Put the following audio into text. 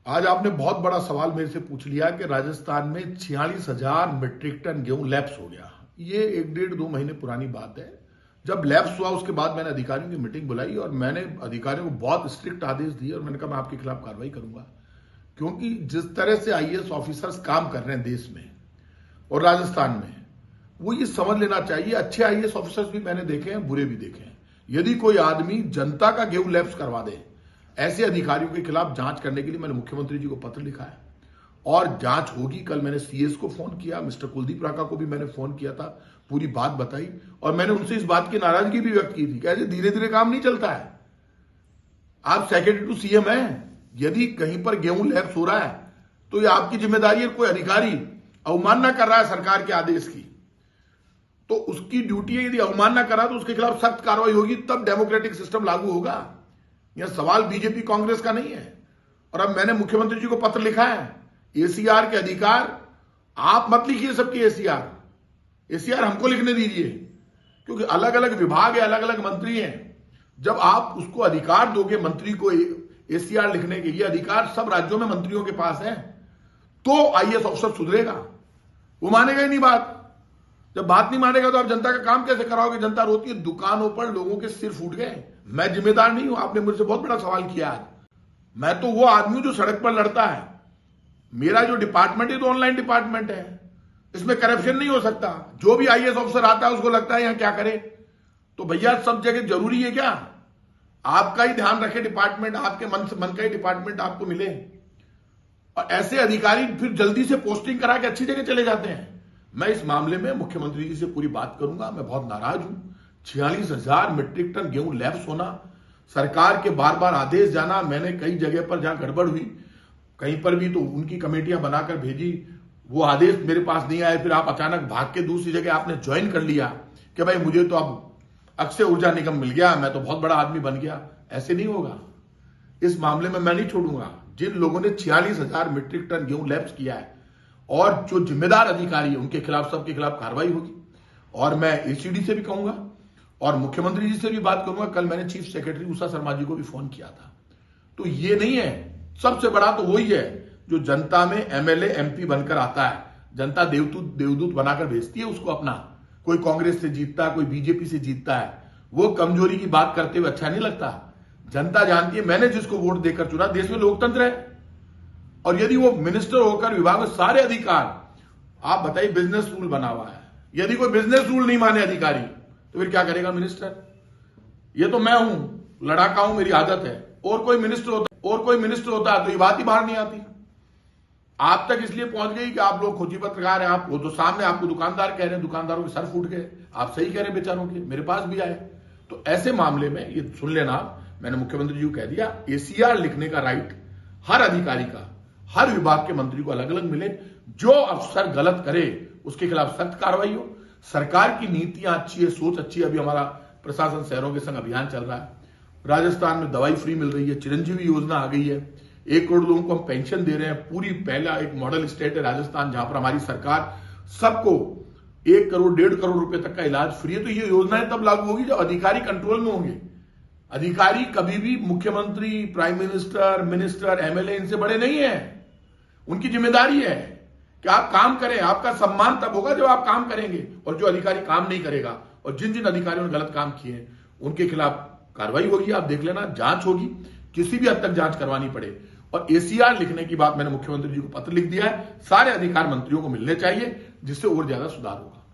आज आपने बहुत बड़ा सवाल मेरे से पूछ लिया कि राजस्थान में 46,000 मीट्रिक टन गेहूं लैप्स हो गया। ये 1-1.5-2 महीने पुरानी बात है। जब लैप्स हुआ उसके बाद मैंने अधिकारियों की मीटिंग बुलाई और मैंने अधिकारियों को बहुत स्ट्रिक्ट आदेश दिए और मैंने कहा मैं आपके खिलाफ कार्रवाई करूंगा, क्योंकि जिस तरह से आईएएस ऑफिसर्स काम कर रहे हैं देश में और राजस्थान में, वो ये समझ लेना चाहिए। अच्छे आईएएस ऑफिसर्स भी मैंने देखे हैं, बुरे भी देखे हैं। यदि कोई आदमी जनता का गेहूं लैप्स करवा दे, ऐसे अधिकारियों के खिलाफ जांच करने के लिए मैंने मुख्यमंत्री जी को पत्र लिखा है और जांच होगी। कल मैंने सीएस को फोन किया, मिस्टर कुलदीप राका को भी मैंने फोन किया था, पूरी बात बताई और मैंने उनसे इस बात की नाराजगी भी व्यक्त की थी कि ऐसे धीरे धीरे काम नहीं चलता है। आप सेक्रेटरी टू सीएम हैं, यदि कहीं पर गेहूं लैप्स हो रहा है तो ये आपकी जिम्मेदारी है। कोई अधिकारी अवमानना कर रहा है सरकार के आदेश की, तो उसकी ड्यूटी है, यदि अवमानना कर रहा है तो उसके खिलाफ सख्त कार्रवाई होगी, तब डेमोक्रेटिक सिस्टम लागू होगा। यह सवाल बीजेपी कांग्रेस का नहीं है। और अब मैंने मुख्यमंत्री जी को पत्र लिखा है, एसीआर के अधिकार आप मत लिखिए सबकी एसीआर हमको लिखने दीजिए, क्योंकि अलग अलग विभाग है, अलग अलग मंत्री हैं। जब आप उसको अधिकार दोगे मंत्री को एसीआर लिखने के, ये अधिकार सब राज्यों में मंत्रियों के पास है, तो आईएएस ऑफिसर सुधरेगा। वो मानेगा ही नहीं बात। जब बात नहीं मानेगा तो आप जनता का काम कैसे कराओगे? जनता रोती है। दुकानों पर लोगों के सिर फूट गए। मैं जिम्मेदार नहीं हूं। आपने मुझसे बहुत बड़ा सवाल किया आज। मैं तो वो आदमी हूं जो सड़क पर लड़ता है। मेरा जो डिपार्टमेंट है तो ऑनलाइन डिपार्टमेंट है, इसमें करप्शन नहीं हो सकता। जो भी आईएएस ऑफिसर आता है उसको लगता है यहां क्या करे, तो भैया सब जगह जरूरी है क्या? आपका ही ध्यान रखे डिपार्टमेंट, आपके मन का ही डिपार्टमेंट आपको मिले। और ऐसे अधिकारी फिर जल्दी से पोस्टिंग करा के अच्छी जगह चले जाते हैं। मैं इस मामले में मुख्यमंत्री जी से पूरी बात करूंगा। मैं बहुत नाराज हूं। 46,000 मीट्रिक टन गेहूं लैप्स होना, सरकार के बार बार आदेश जाना। मैंने कई जगह पर जहां गड़बड़ हुई, कहीं पर भी तो उनकी कमेटियां बनाकर भेजी, वो आदेश मेरे पास नहीं आए। फिर आप अचानक भाग के दूसरी जगह आपने ज्वाइन कर लिया कि भाई मुझे तो अब अक्षय ऊर्जा निगम मिल गया, मैं तो बहुत बड़ा आदमी बन गया। ऐसे नहीं होगा। इस मामले में मैं नहीं छोड़ूंगा। जिन लोगों ने 46,000 मीट्रिक टन गेहूं लैप्स किया है और जो जिम्मेदार अधिकारी है उनके खिलाफ, सबके खिलाफ कार्रवाई होगी। और मैं एसीडी से भी कहूंगा और मुख्यमंत्री जी से भी बात करूंगा। कल मैंने चीफ सेक्रेटरी उषा शर्मा जी को भी फोन किया था। तो ये नहीं है, सबसे बड़ा तो वही है जो जनता में एमएलए एमपी बनकर आता है, जनता देवदूत बनाकर भेजती है उसको अपना। कोई कांग्रेस से जीतता है, कोई बीजेपी से जीतता है, वो कमजोरी की बात करते हुए अच्छा नहीं लगता। जनता जानती है मैंने जिसको वोट देकर चुना। देश में लोकतंत्र है और यदि वो मिनिस्टर होकर विभाग में सारे अधिकार, आप बताइए बिजनेस रूल बना हुआ है, यदि कोई बिजनेस रूल नहीं माने अधिकारी तो फिर क्या करेगा मिनिस्टर? ये तो मैं हूं, लड़ाका हूं, मेरी आदत है। और कोई मिनिस्टर होता तो ये बात ही बाहर नहीं आती। आप तक इसलिए पहुंच गई कि आप लोग खोजी पत्रकार हैं। आप वो तो सामने आपको दुकानदार कह रहे हैं, दुकानदारों के सर फूट गए। आप सही कह रहे हैं बेचारों के, मेरे पास भी आए। तो ऐसे मामले में ये सुन लेना, मैंने मुख्यमंत्री जी को कह दिया, एसीआर लिखने का राइट हर अधिकारी का, हर विभाग के मंत्री को अलग अलग मिले। जो अफसर गलत करे उसके खिलाफ सख्त कार्रवाई हो। सरकार की नीतियां अच्छी है, सोच अच्छी है। अभी हमारा प्रशासन शहरों के संग अभियान चल रहा है। राजस्थान में दवाई फ्री मिल रही है, चिरंजीवी योजना आ गई है, 1 करोड़ लोगों को हम पेंशन दे रहे हैं। पूरी पहला एक मॉडल स्टेट है राजस्थान, जहां पर हमारी सरकार सबको 1 करोड़ 1.5 करोड़ रुपए तक का इलाज फ्री है। तो ये योजनाएं तब लागू होगी जब अधिकारी कंट्रोल में होंगे। अधिकारी कभी भी मुख्यमंत्री, प्राइम मिनिस्टर, एमएलए इनसे बड़े नहीं है। उनकी जिम्मेदारी है कि आप काम करें। आपका सम्मान तब होगा जब आप काम करेंगे। और जो अधिकारी काम नहीं करेगा और जिन जिन अधिकारियों ने गलत काम किए उनके खिलाफ कार्रवाई होगी। आप देख लेना, जांच होगी, किसी भी हद तक जांच करवानी पड़े। और एसीआर लिखने की बात मैंने मुख्यमंत्री जी को पत्र लिख दिया है। सारे अधिकार मंत्रियों को मिलने चाहिए, जिससे और ज्यादा सुधार होगा।